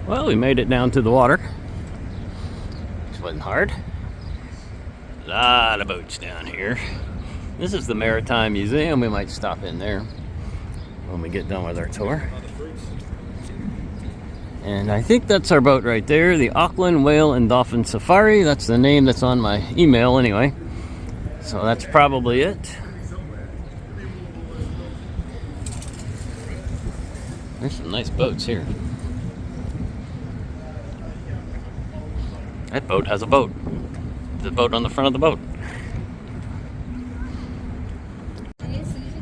Well, we made it down to the water. Which wasn't hard. A lot of boats down here. This is the Maritime Museum. We might stop in there when we get done with our tour. And I think that's our boat right there, the Auckland Whale and Dolphin Safari. That's the name that's on my email anyway. So that's probably it. There's some nice boats here. That boat has a boat. The boat on the front of the boat.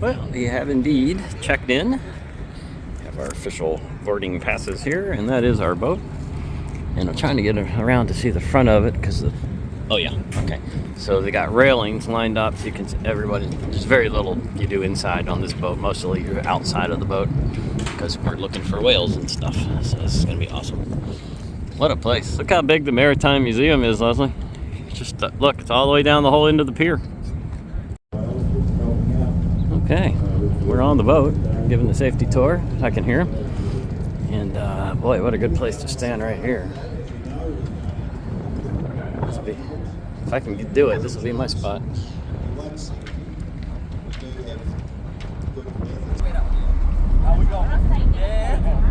Well, we have indeed checked in. We have our official boarding passes here, and that is our boat. And I'm trying to get around to see the front of it because oh yeah, okay. So they got railings lined up so you can see everybody. There's very little you do inside on this boat. Mostly you're outside of the boat because we're looking for whales and stuff. So this is gonna be awesome. What a place. Look how big the Maritime Museum is, Leslie. Just look, it's all the way down the whole end of the pier. Okay, we're on the boat, giving the safety tour. I can hear him. And boy, what a good place to stand right here. If I can do it, this will be my spot. How we going?